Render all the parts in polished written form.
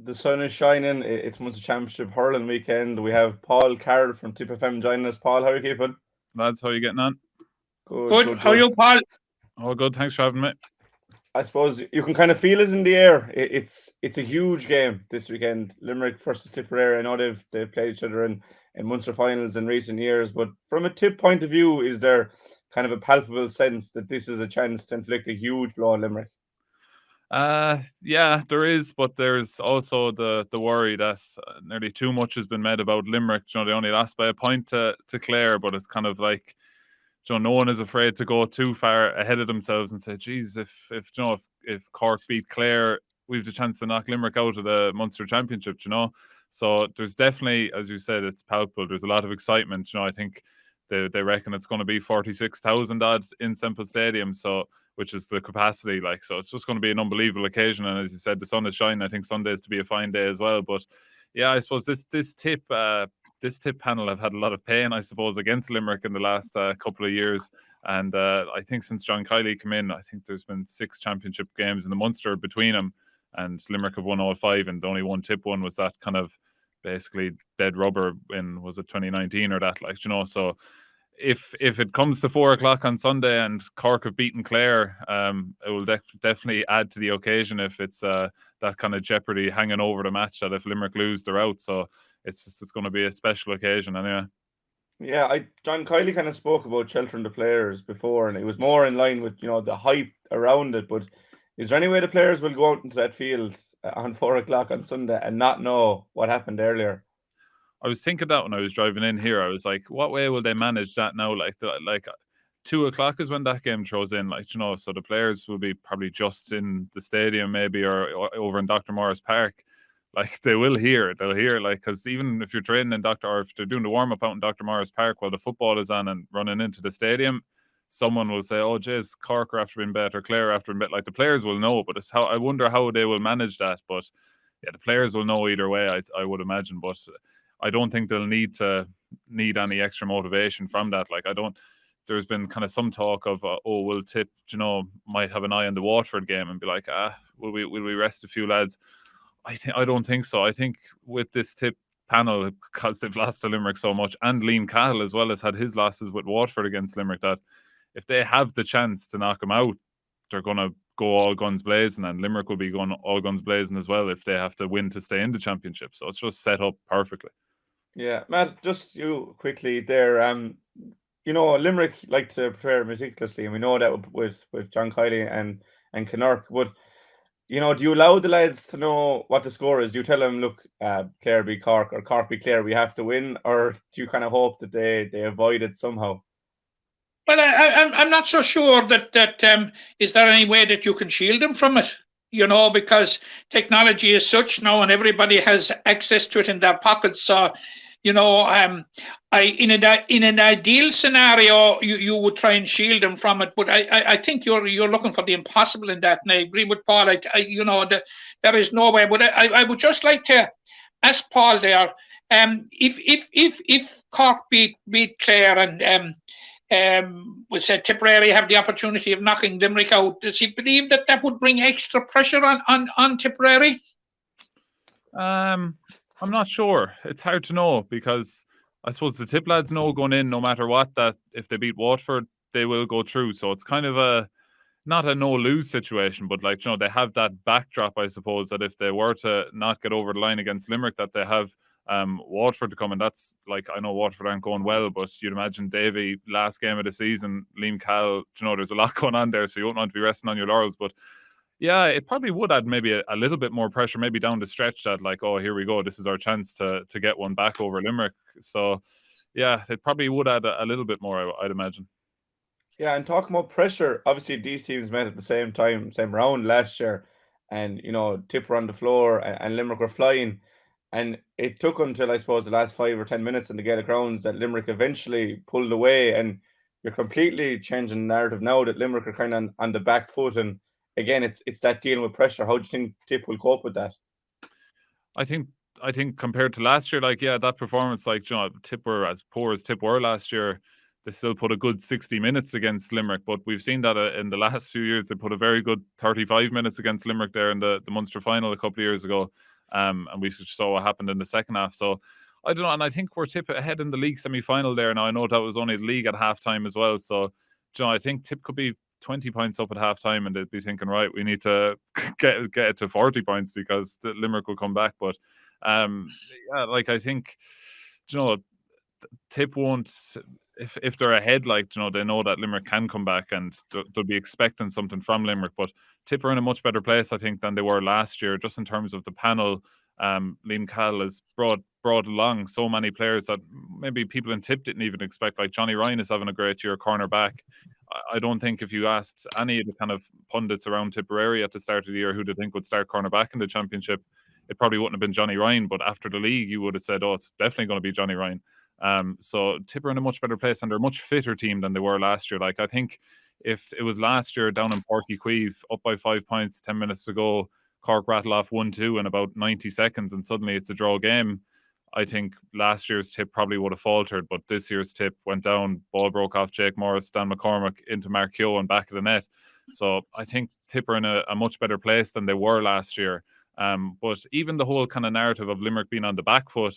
The sun is shining. It's Munster Championship hurling weekend. We have Paul Carroll from Tipp FM joining us. Paul, how are you keeping? Lads, how are you getting on? Good, good. How are you, Paul? All good, thanks for having me. I suppose you can kind of feel it in the air. It's a huge game this weekend. Limerick versus Tipperary. I know they've played each other in Munster finals in recent years, but from a Tip point of view, is there kind of a palpable sense that this is a chance to inflict a huge blow on Limerick? Yeah, there is, but there's also the worry that nearly too much has been made about Limerick. You know, they only lost by a point to Clare, but it's kind of like, you know, no one is afraid to go too far ahead of themselves and say, geez, if Cork beat Clare, we've the chance to knock Limerick out of the Munster Championship, you know. So there's definitely, as you said, it's palpable. There's a lot of excitement. You know, I think they reckon it's going to be 46,000 odds in Semple Stadium, so which is the capacity, like, so it's just going to be an unbelievable occasion. And as you said, the sun is shining. I think Sunday is to be a fine day as well. But yeah, I suppose this tip panel have had a lot of pain, I suppose, against Limerick in the last couple of years. And I think since John Kiely came in, I think there's been 6 championship games in the Munster between them, and Limerick have won all 5, and the only one Tip one was that kind of basically dead rubber in, was it 2019 or that, like, you know. So if it comes to 4 o'clock on Sunday and Cork have beaten Clare, it will definitely add to the occasion if it's that kind of jeopardy hanging over the match, that if Limerick lose, they're out. So it's going to be a special occasion anyway. Yeah, John Kiely kind of spoke about sheltering the players before, and it was more in line with, you know, the hype around it. But is there any way the players will go out into that field on 4 o'clock on Sunday and not know what happened earlier? I was thinking that when I was driving in here. I was like, what way will they manage that now? Like 2 o'clock is when that game throws in, like, you know, so the players will be probably just in the stadium maybe, or over in Dr. Morris Park. Like, they'll hear, like, because even if you're training in or if they're doing the warm-up out in Dr. Morris Park while the football is on and running into the stadium, someone will say, oh, jeez, Cork are after being bet, or Clare after being bet. Like, the players will know, but it's how, I wonder how they will manage that. But yeah, the players will know either way, I would imagine. But I don't think they'll need any extra motivation from that. Like, there's been kind of some talk of, will Tip, you know, might have an eye on the Waterford game and be like, will we rest a few lads? I don't think so. I think with this Tip panel, because they've lost to Limerick so much, and Liam Cahill as well has had his losses with Waterford against Limerick, that if they have the chance to knock them out, they're going to go all guns blazing, and Limerick will be going all guns blazing as well if they have to win to stay in the championship. So it's just set up perfectly. Yeah, Matt, just you quickly there. You know, Limerick like to prepare meticulously, and we know that with John Kiely and Kinnerk. But, you know, do you allow the lads to know what the score is? Do you tell them, look, Clare beat Cork, or Cork beat Clare, we have to win? Or do you kind of hope that they avoid it somehow? Well, I'm not so sure that is there any way that you can shield them from it? You know, because technology is such now, and everybody has access to it in their pockets. So, you know, in an ideal scenario, you would try and shield them from it. But I think you're looking for the impossible in that, and I agree with Paul. You know, there is no way. But I would just like to ask Paul there, if Cork beat Clare and we said Tipperary have the opportunity of knocking Limerick out, does he believe that would bring extra pressure on Tipperary? I'm not sure. It's hard to know, because I suppose the Tip lads know going in, no matter what, that if they beat Waterford, they will go through. So it's kind of not a no-lose situation, but, like, you know, they have that backdrop, I suppose, that if they were to not get over the line against Limerick, that they have Waterford to come. And that's, like, I know Waterford aren't going well, but you'd imagine Davy, last game of the season, Liam Cahill, you know, there's a lot going on there, so you don't want to be resting on your laurels. But yeah, it probably would add maybe a little bit more pressure, maybe down the stretch, that, like, oh, here we go, this is our chance to get one back over Limerick. So yeah, it probably would add a little bit more, I'd imagine. Yeah, and talking about pressure, obviously these teams met at the same time, same round last year, and, you know, Tip were on the floor and Limerick were flying, and it took until, I suppose, the last 5 or 10 minutes in the Gaelic rounds that Limerick eventually pulled away. And you're completely changing the narrative now that Limerick are kind of on the back foot, and again, it's that dealing with pressure. How do you think Tip will cope with that? I think compared to last year, like, yeah, that performance, like, you know, Tip were as poor as Tip were last year. They still put a good 60 minutes against Limerick, but we've seen that in the last few years. They put a very good 35 minutes against Limerick there in the Munster final a couple of years ago. and we saw what happened in the second half. So I don't know, and I think we're Tip ahead in the league semi-final there now. I know that was only the league at half-time as well, so I think Tip could be 20 points up at half-time, and they'd be thinking, right, we need to get it to 40 points because the Limerick will come back. But yeah, like I think, Tip won't, if they're ahead, like, they know that Limerick can come back and they'll be expecting something from Limerick. But Tip are in a much better place, I think, than they were last year, just in terms of the panel. Liam Cahill has brought along so many players that maybe people in Tip didn't even expect. Like Johnny Ryan is having a great year, cornerback. I don't think if you asked any of the kind of pundits around Tipperary at the start of the year who they think would start cornerback in the championship, it probably wouldn't have been Johnny Ryan. But after the league, you would have said, oh, it's definitely going to be Johnny Ryan. So Tip are in a much better place, and they're a much fitter team than they were last year. Like, I think if it was last year down in Páirc Uí Chaoimh, up by 5 points, 10 minutes to go, Cork rattle off 1-2 in about 90 seconds, and suddenly it's a draw game. I think last year's Tip probably would have faltered, but this year's Tip went down, ball broke off Jake Morris, Dan McCormick into Mark Keogh and back of the net. So I think Tip are in a much better place than they were last year. But even the whole kind of narrative of Limerick being on the back foot,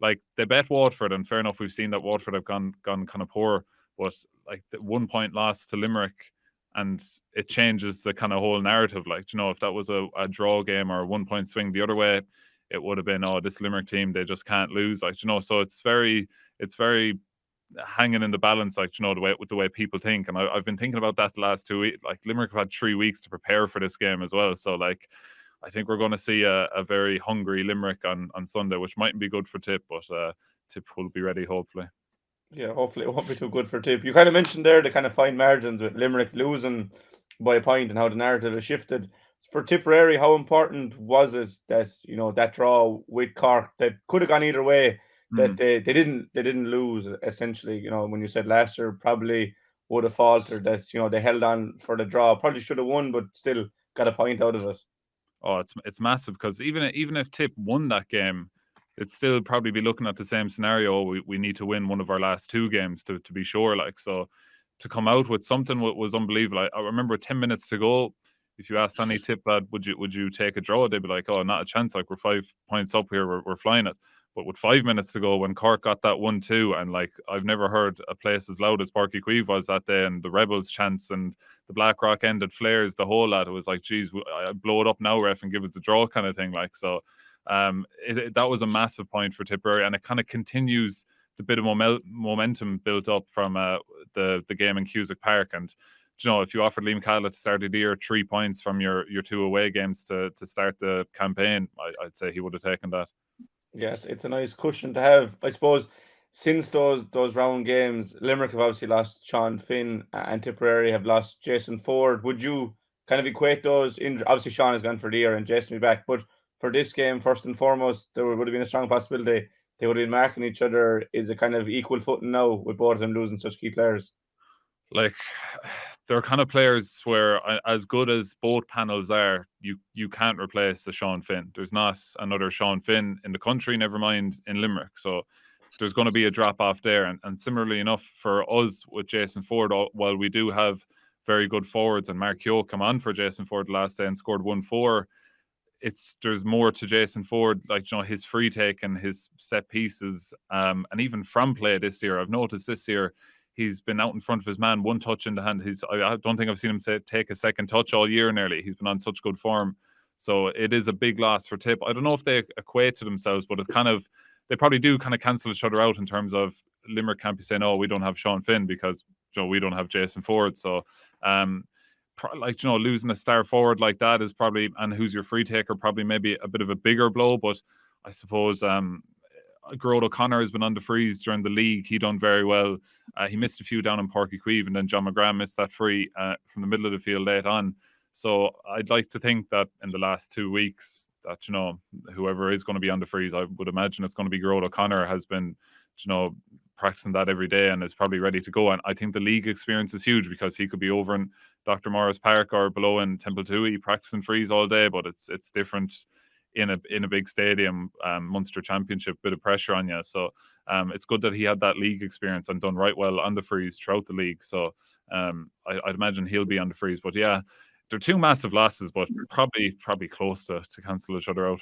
like, they bet Waterford, and fair enough, we've seen that Waterford have gone kind of poor, but like the 1 point loss to Limerick, and it changes the kind of whole narrative. Like, if that was a draw game or a 1 point swing the other way, it would have been, oh, this Limerick team, they just can't lose. Like, so it's very hanging in the balance, like, the way people think. And I've been thinking about that the last 2 weeks. Like, Limerick have had 3 weeks to prepare for this game as well. So, like, I think we're going to see a very hungry Limerick on Sunday, which mightn't be good for Tip, but Tip will be ready, hopefully. Yeah, hopefully it won't be too good for Tip. You kind of mentioned there the kind of fine margins with Limerick losing by a point and how the narrative has shifted. For Tipperary, how important was it that, that draw with Cork that could have gone either way, that they didn't lose, essentially? When you said last year probably would have faltered, that they held on for the draw, probably should have won, but still got a point out of it. Oh, it's massive, because even if Tip won that game, it'd still probably be looking at the same scenario. We need to win one of our last 2 games to be sure. Like, so to come out with something was unbelievable. I remember 10 minutes to go, if you asked any Tip lad, would you take a draw? They'd be like, oh, not a chance. Like, we're 5 points up here, we're flying it. But with 5 minutes to go, when Cork got that 1-2, and like, I've never heard a place as loud as Páirc Uí Chaoimh was that day, and the Rebels chants and the Blackrock ended flares, the whole lot. It was like, geez, I blow it up now, ref, and give us the draw kind of thing. Like, so that was a massive point for Tipperary, and it kind of continues the bit of momentum built up from the game in Cusack Park. And if you offered Liam Cahill at the start of the year 3 points from your 2 away games to start the campaign, I'd say he would have taken that. Yeah, it's a nice cushion to have. I suppose since those round games, Limerick have obviously lost Sean Finn, and Tipperary have lost Jason Ford. Would you kind of equate those? Obviously, Sean has gone for the year and Jason will be back, but for this game, first and foremost, there would have been a strong possibility they would have been marking each other. Is it kind of equal footing now with both of them losing such key players? Like, they're kind of players where, as good as both panels are, you can't replace the Sean Finn. There's not another Sean Finn in the country, never mind in Limerick. So there's going to be a drop off there. And similarly enough for us with Jason Ford, while we do have very good forwards, and Mark Keogh come on for Jason Ford last day and scored 1-4, there's more to Jason Ford, like, his free take and his set pieces, and even from play this year. I've noticed this year he's been out in front of his man, 1 touch in the hand. I don't think I've seen him take a second touch all year nearly. He's been on such good form. So it is a big loss for Tip. I don't know if they equate to themselves, but it's kind of, they probably do kind of cancel each other out in terms of Limerick can't be saying, oh, we don't have Sean Finn because we don't have Jason Ford. So losing a star forward like that is probably, and who's your free taker, probably maybe a bit of a bigger blow. But I suppose Gerard O'Connor has been on the freeze during the league. He done very well. He missed a few down in Páirc Uí Chaoimh, and then John McGrath missed that free from the middle of the field late on. So I'd like to think that in the last 2 weeks that, whoever is going to be on the freeze, I would imagine it's going to be Gerard O'Connor, has been, practicing that every day and is probably ready to go. And I think the league experience is huge, because he could be over in Dr. Morris Park or below in Temple Tui practicing freeze all day, but it's different in a big stadium, Munster Championship, bit of pressure on you. So it's good that he had that league experience and done right well on the freeze throughout the league. So I'd imagine he'll be on the freeze. But yeah, they're 2 massive losses, but probably close to cancel each other out.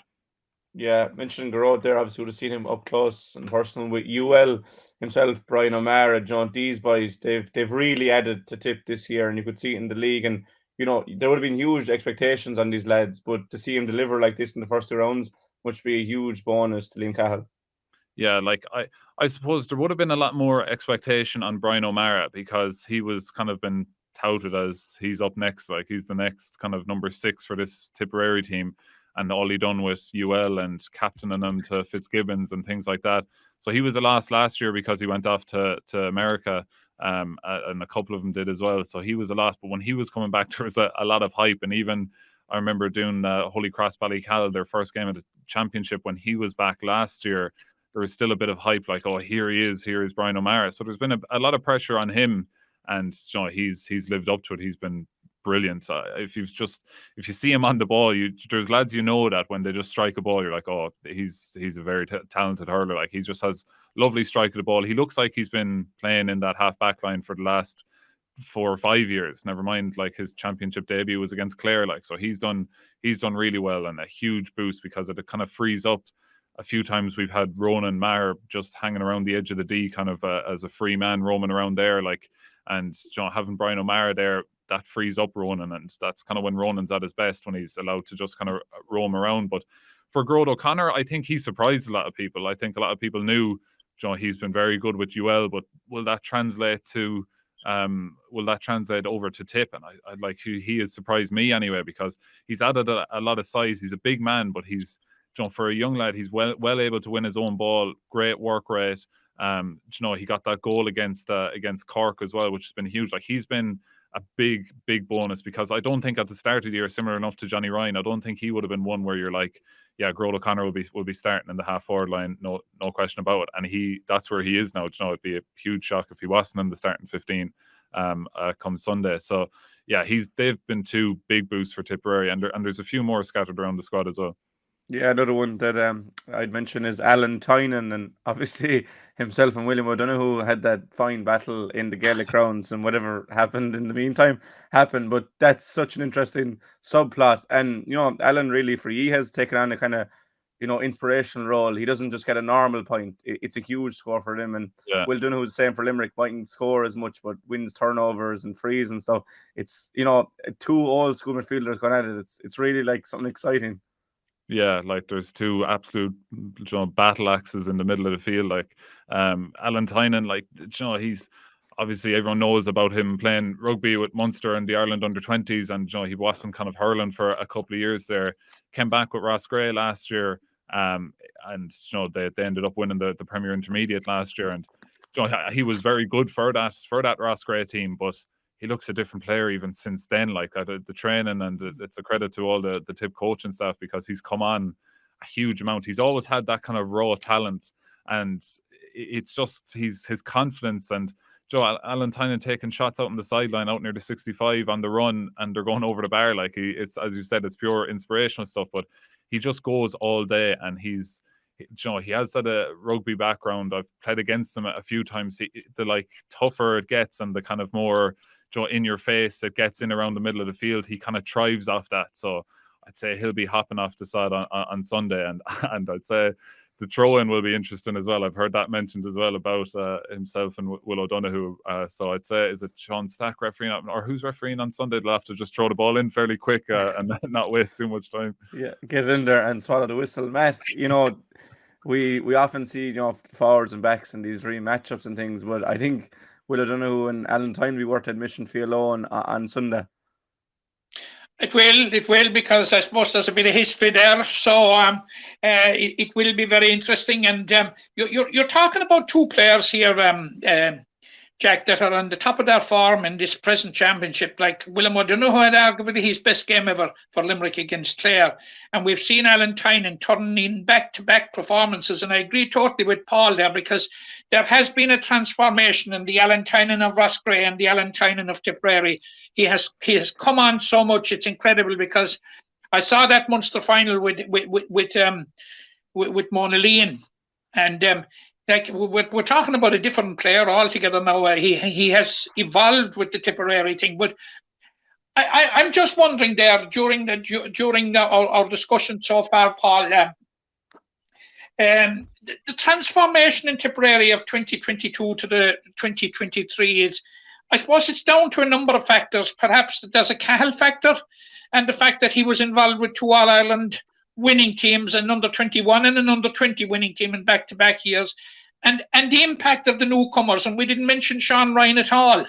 Yeah, mentioning Garrod there, obviously would have seen him up close and personal with UL himself, Brian O'Mara, John. These boys, they've really added to Tip this year, and you could see it in the league. And there would have been huge expectations on these lads, but to see him deliver like this in the first 2 rounds, which be a huge bonus to Liam Cahill. Yeah, like I suppose there would have been a lot more expectation on Brian O'Mara because he was kind of been touted as he's up next, like he's the next kind of number 6 for this Tipperary team, and all he done with UL and captaining them to Fitzgibbons and things like that. So he was a loss last year because he went off to America, and a couple of them did as well. So he was a loss. But when he was coming back, there was a lot of hype, and even I remember doing Holy Cross Ballycal, their first game of the championship, when he was back last year. There was still a bit of hype, like, oh, here is Brian O'Mara. So there's been a lot of pressure on him, and he's lived up to it. He's been brilliant. If you see him on the ball, there's lads that when they just strike a ball, you're like, oh, he's a very talented hurler. Like, he just has lovely strike of the ball. He looks like he's been playing in that half back line for the last 4 or 5 years. Never mind, like, his championship debut was against Clare. Like, so he's done really well, and a huge boost because it kind of frees up. A few times we've had Ronan Maher just hanging around the edge of the D, kind of as a free man roaming around there, like, and having Brian O'Mara there, that frees up Ronan, and that's kind of when Ronan's at his best, when he's allowed to just kind of roam around. But for Gearóid O'Connor, I think he surprised a lot of people. I think a lot of people knew he's been very good with UL, but will that translate over to Tip? And I'd like, he has surprised me anyway, because he's added a lot of size. He's a big man, but he's for a young lad, he's well able to win his own ball. Great work rate. He got that goal against Cork as well, which has been huge. Like, he's been a big bonus, because I don't think at the start of the year, similar enough to Johnny Ryan, I don't think he would have been one where you're like, yeah, Gearóid O'Connor will be starting in the half forward line, no question about it. And that's where he is now. It'd be a huge shock if he wasn't in the starting 15 come Sunday. So yeah, they've been 2 big boosts for Tipperary, and there's a few more scattered around the squad as well. Yeah, another one that I'd mention is Alan Tynan, and obviously himself and William O'Donoghue had that fine battle in the Gaelic rounds, and whatever happened in the meantime happened. But that's such an interesting subplot, and Alan really for he has taken on a kind of inspirational role. He doesn't just get a normal point; it's a huge score for him. And Will Donoghue's the same for Limerick, mightn't score as much, but wins turnovers and frees and stuff. It's 2 old school midfielders going at it. It's really like something exciting. Yeah, like, there's 2 absolute battle axes in the middle of the field. Like, Alan Tynan, like, he's obviously, everyone knows about him playing rugby with Munster and the Ireland under-20s, and he wasn't kind of hurling for a couple of years there. Came back with Ross Gray last year, and they ended up winning the Premier Intermediate last year, and he was very good for that Ross Gray team, but he looks a different player even since then. Like, the training, and it's a credit to all the Tip coaching staff, because he's come on a huge amount. He's always had that kind of raw talent, and it's just his confidence. And Alan Tynan taking shots out on the sideline, out near the 65 on the run, and they're going over the bar. Like, it's, as you said, it's pure inspirational stuff, but he just goes all day, and he has that rugby background. I've played against him a few times. The like tougher it gets, and the kind of more in your face it gets in around the middle of the field, he kind of thrives off that. So I'd say he'll be hopping off the side on Sunday, and I'd say the throw-in will be interesting as well. I've heard that mentioned as well about himself and Will O'Donoghue. So I'd say, is it Sean Stack refereeing, or who's refereeing on Sunday? They'll have to just throw the ball in fairly quick and not waste too much time. Yeah, get in there and swallow the whistle. Matt, we often see forwards and backs in these dream matchups and things, but I think Will O'Donoghue and Alan Tynan be worth admission fee alone on Sunday. It will, because I suppose there's a bit of history there. So it will be very interesting. And you're talking about 2 players here, Jack, that are on the top of their form in this present championship. Like, William O'Donoghue had arguably his best game ever for Limerick against Clare. And we've seen Alan Tynan turning in back-to-back performances. And I agree totally with Paul there, because there has been a transformation in the Alan Tynan of Ross Gray and the Alan Tynan of Tipperary. He has come on so much, it's incredible, because I saw that Munster final with Mona Leon, and like, we're talking about a different player altogether now. He has evolved with the Tipperary thing, but I'm just wondering there during our discussion so far, Paul. The transformation in Tipperary of 2022 to the 2023 is, I suppose it's down to a number of factors. Perhaps there's a Cahill factor, and the fact that he was involved with 2 All-Ireland winning teams, an under-21 and an under-20 winning team in back-to-back years, and the impact of the newcomers. And we didn't mention Sean Ryan at all.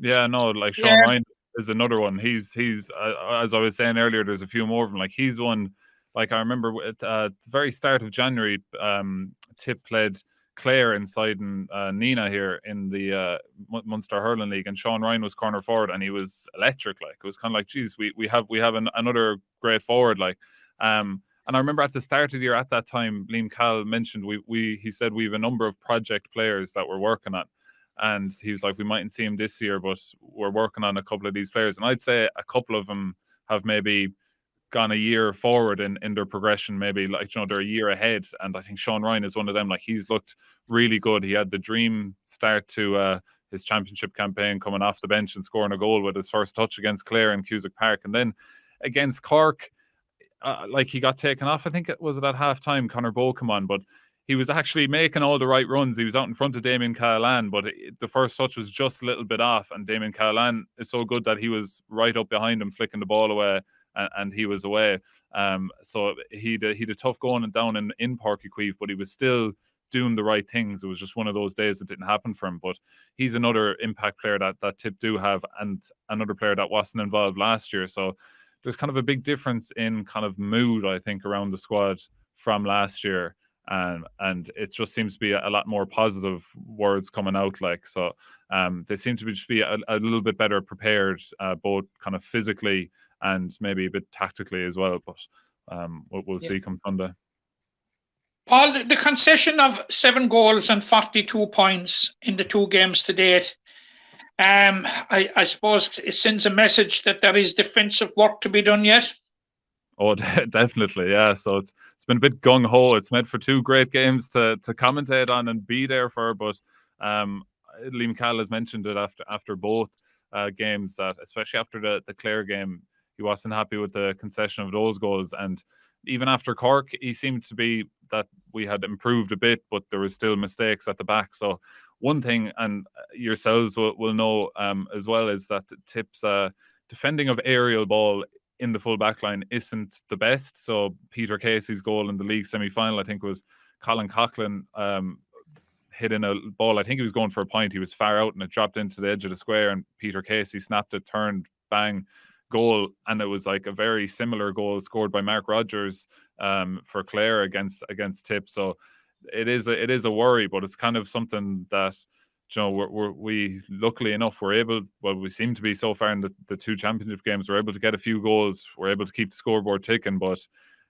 Yeah, no, like Sean Ryan is another one. He's as I was saying earlier, there's a few more of them. Like he's one. Like I remember at the very start of January, Tipp played Clare inside Nina here in the Munster Hurling League, and Sean Ryan was corner forward, and he was electric. Like it was kind of like, geez, we have another great forward. Like, and I remember at the start of the year, at that time, Liam Cal mentioned he said we have a number of project players that we're working on. And he was like, we mightn't see him this year, but we're working on a couple of these players. And I'd say a couple of them have maybe gone a year forward in their progression, maybe like, you know, they're a year ahead. And I think Sean Ryan is one of them. Like he's looked really good. He had the dream start to his championship campaign, coming off the bench and scoring a goal with his first touch against Clare in Cusack Park. And then against Cork, like he got taken off. I think it was at half time, Conor Bowe come on, but he was actually making all the right runs. He was out in front of Damien Cahalane, but the first touch was just a little bit off. And Damien Cahalane is so good that he was right up behind him, flicking the ball away, and he was away. So he'd a tough going down in Páirc Uí Chaoimh, but he was still doing the right things. It was just one of those days that didn't happen for him. But he's another impact player that Tipp do have, and another player that wasn't involved last year. So there's kind of a big difference in kind of mood, I think, around the squad from last year. And it just seems to be a lot more positive words coming out. Like, so they seem to just be a little bit better prepared, both kind of physically and maybe a bit tactically as well. But we'll see come Sunday. Paul, the concession of 7 goals and 42 points in the 2 games to date, I suppose it sends a message that there is defensive work to be done yet. Oh, definitely, yeah. So it's been a bit gung ho. It's made for 2 great games to commentate on and be there for. But Liam Cal has mentioned it after both games, that especially after the Clare game, he wasn't happy with the concession of those goals. And even after Cork, he seemed to be that we had improved a bit, but there was still mistakes at the back. So one thing, and yourselves will know as well, is that Tipp's defending of aerial ball in the full back line isn't the best. So Peter Casey's goal in the league semi-final, I think, was Colin Coughlin hitting a ball. I think he was going for a point. He was far out and it dropped into the edge of the square, and Peter Casey snapped it, turned, bang, goal. And it was like a very similar goal scored by Mark Rogers for Clare against Tipp. So it is a worry, but it's kind of something that, you know, we luckily enough we seem to be so far in the 2 championship games, we're able to get a few goals, we're able to keep the scoreboard ticking, but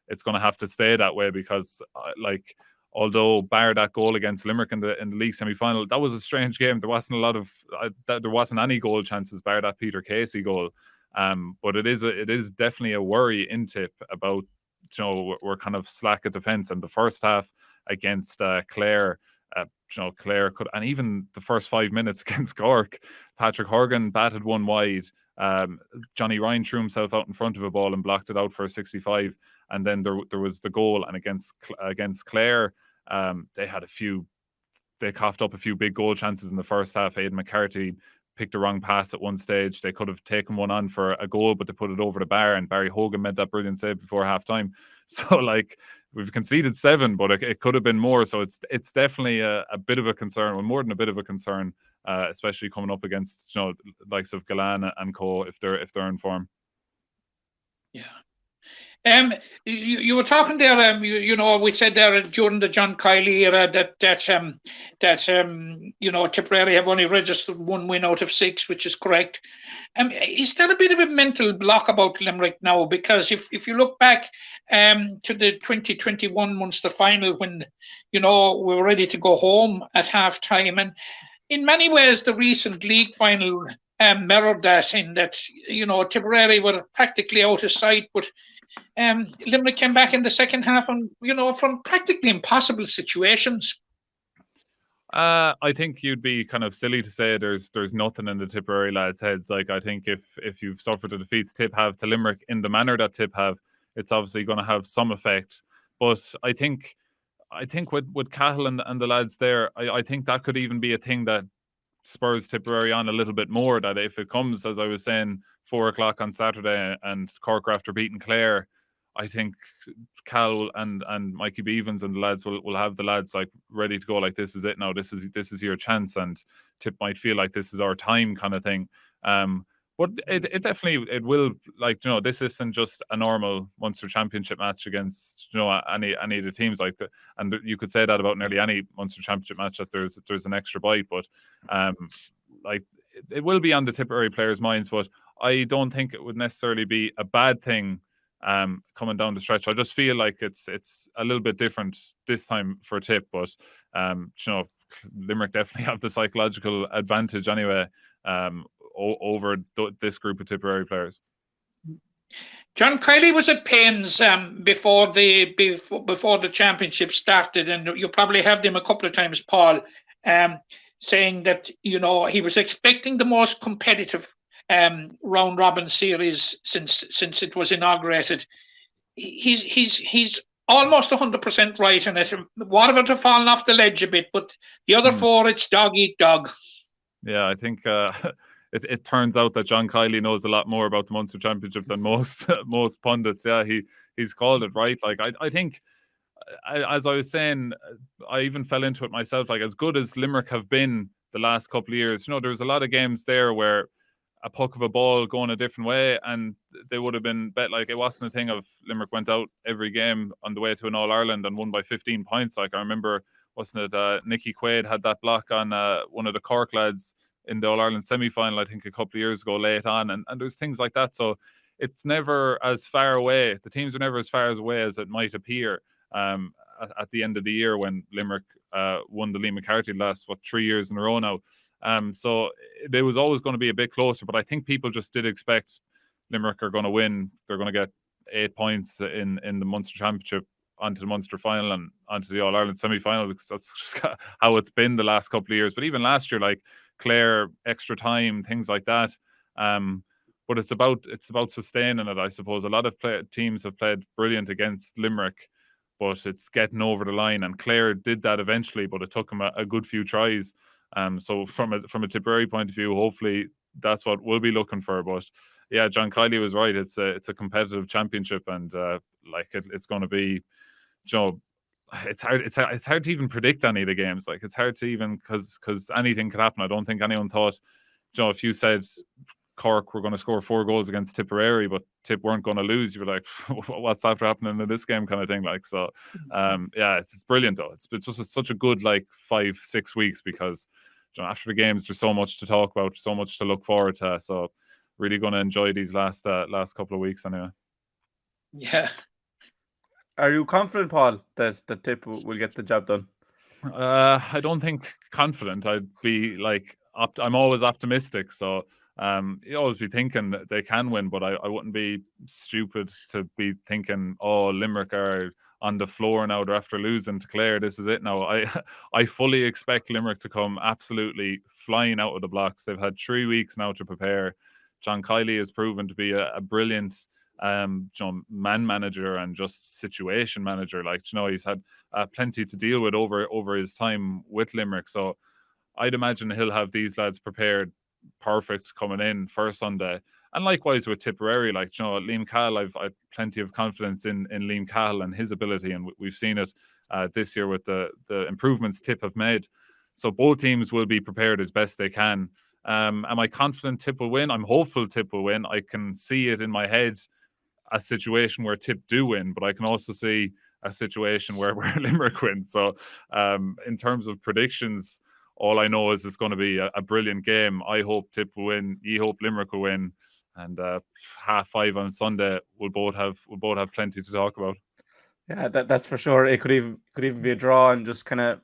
it's going to have to stay that way because like, although bar that goal against Limerick in the league semi-final, that was a strange game. There wasn't a lot of there wasn't any goal chances bar that Peter Casey goal. But it is definitely a worry in Tipp about, you know, we're kind of slack at defence. And the first half against Clare, you know, Clare could, and even the first 5 minutes against Cork, Patrick Horgan batted one wide. Johnny Ryan threw himself out in front of a ball and blocked it out for a 65. And then there was the goal. And against Clare, they coughed up a few big goal chances in the first half. Aidan McCarthy picked the wrong pass at one stage. They could have taken one on for a goal, but they put it over the bar, and Barry Hogan made that brilliant save before half time. So like, we've conceded 7, but it could have been more. So it's definitely a bit of a concern, or more than a bit of a concern, especially coming up against, you know, likes of Galan and co if they're in form. Yeah. You were talking there. You know, we said there during the John Kiley era that you know, Tipperary have only registered 1 win out of 6, which is correct. Is there a bit of a mental block about Limerick now? Because if you look back to the 2021 Munster final, when, you know, we were ready to go home at half time, and in many ways the recent league final mirrored that, in that, you know, Tipperary were practically out of sight, but Limerick came back in the second half, and, you know, from practically impossible situations. I think you'd be kind of silly to say there's nothing in the Tipperary lads' heads. Like, I think if you've suffered the defeats Tipp have to Limerick in the manner that Tipp have, it's obviously going to have some effect. But I think with Cahill and the lads there, I think that could even be a thing that spurs Tipperary on a little bit more, that if it comes, as I was saying, 4 o'clock on Saturday and Cork after beating Clare, I think Cal and Mikey Beavens and the lads will have the lads like ready to go, like, this is it now, this is your chance, and Tip might feel like this is our time kind of thing. But it definitely, it will, like, you know, this isn't just a normal Munster Championship match against, you know, any of the teams, like and you could say that about nearly any Munster Championship match, that there's an extra bite, but like, it will be on the Tipperary players' minds, but I don't think it would necessarily be a bad thing coming down the stretch. I just feel like it's a little bit different this time for Tip, but you know, Limerick definitely have the psychological advantage anyway over this group of Tipperary players. John Kiely was at pains before the championship started, and you probably heard him a couple of times, Paul, saying that, you know, he was expecting the most competitive round robin series since it was inaugurated. He's almost 100% right in it. One of it have fallen off the ledge a bit, but the other four, it's dog eat dog. Yeah, I think it turns out that John Kiely knows a lot more about the Munster Championship than most pundits. Yeah, he's called it right. Like, I think, as I was saying, I even fell into it myself. Like, as good as Limerick have been the last couple of years, you know, there was a lot of games there where a puck of a ball going a different way, and they would have been bet. Like, it wasn't a thing of Limerick went out every game on the way to an All-Ireland and won by 15 points. Like, I remember, wasn't it Nicky Quaid had that block on one of the Cork lads in the All-Ireland semi-final, I think a couple of years ago, late on, and there's things like that. So it's never as far away. The teams are never as far away as it might appear at the end of the year, when Limerick won the Lee McCarthy last 3 years in a row now. So it was always going to be a bit closer, but I think people just did expect Limerick are going to win. They're going to get 8 points in the Munster Championship, onto the Munster final and onto the All-Ireland semi-final, because that's just how it's been the last couple of years. But even last year, like Clare, extra time, things like that. But it's about sustaining it, I suppose. A lot of teams have played brilliant against Limerick, but it's getting over the line, and Clare did that eventually, but it took them a good few tries. So from a Tipperary point of view, hopefully that's what we'll be looking for. But yeah, John Kiely was right. It's a competitive championship, and like it's going to be, you know, it's hard to even predict any of the games. Like, it's hard to even, because anything could happen. I don't think anyone thought, you know, if you said Cork were going to score 4 goals against Tipperary, but Tip weren't going to lose, you were like, what's after happening in this game, kind of thing. Like, so yeah, it's brilliant though. It's just such a good, like, 5-6 weeks, because, you know, after the games there's so much to talk about, so much to look forward to. So really going to enjoy these last couple of weeks anyway. Yeah. Are you confident, Paul, that the Tip will get the job done? I don't think confident. I'd be like, I'm always optimistic, so you always be thinking that they can win, but I wouldn't be stupid to be thinking, oh, Limerick are on the floor now, they're after losing to Clare, this is it now. I fully expect Limerick to come absolutely flying out of the blocks. They've had 3 weeks now to prepare. John Kiely has proven to be a brilliant man manager and just situation manager. Like, you know, he's had plenty to deal with over his time with Limerick, so I'd imagine he'll have these lads prepared perfect coming in for Sunday. And likewise with Tipperary, like, you know, Liam Cahill, I've plenty of confidence in Liam Cahill and his ability, and we've seen it this year with the improvements Tip have made. So both teams will be prepared as best they can. Am I confident Tip will win? I'm hopeful Tip will win. I can see it in my head, a situation where Tip do win, but I can also see a situation where Limerick wins. So in terms of predictions, all I know is it's going to be a brilliant game. I hope Tip will win. You hope Limerick will win. And 5:30 on Sunday, we'll both have plenty to talk about. Yeah, that's for sure. It could even be a draw and just kind of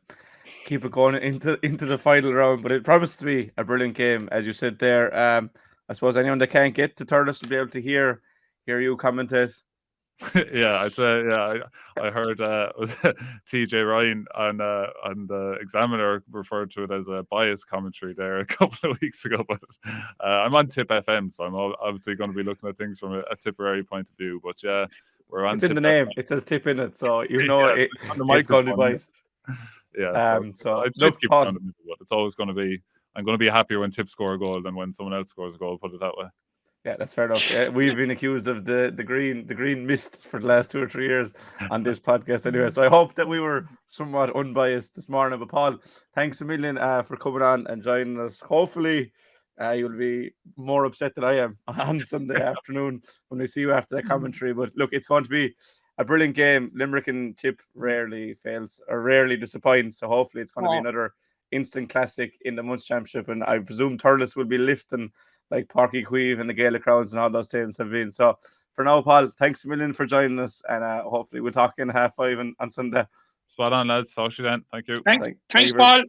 keep it going into the final round. But it promises to be a brilliant game, as you said there. I suppose anyone that can't get to Thurles will be able to hear you commentate. Yeah, I'd say, yeah. I heard TJ Ryan on the Examiner referred to it as a biased commentary there a couple of weeks ago. But I'm on Tip FM, so I'm obviously going to be looking at things from a Tipperary point of view. But yeah, we're on. It's in the Tip. name. It says Tip in it, so you know Yeah, it. on the It's going to be microphone. biased. Yeah. So I just look, keep Paul. it on the middle, but it's always going to be. I'm going to be happier when Tip score a goal than when someone else scores a goal. Put it that way. Yeah, that's fair enough. We've been accused of the green mist for the last 2 or 3 years on this podcast anyway. So I hope that we were somewhat unbiased this morning. But Paul, thanks a million for coming on and joining us. Hopefully, you'll be more upset than I am on Sunday afternoon when we see you after that commentary. But look, it's going to be a brilliant game. Limerick and Tip rarely fails or rarely disappoints. So hopefully it's going to be another instant classic in the Munster Championship. And I presume Thurles will be lifting like 𝘰𝘬𝘰𝘪𝘢𝘵 and the Gaelic crowds and all those things have been. So for now, Paul, thanks a million for joining us, and hopefully we'll talk in 5:30 on Sunday. Spot on, lads. Talk to you then. Thank you. Thanks, Paul.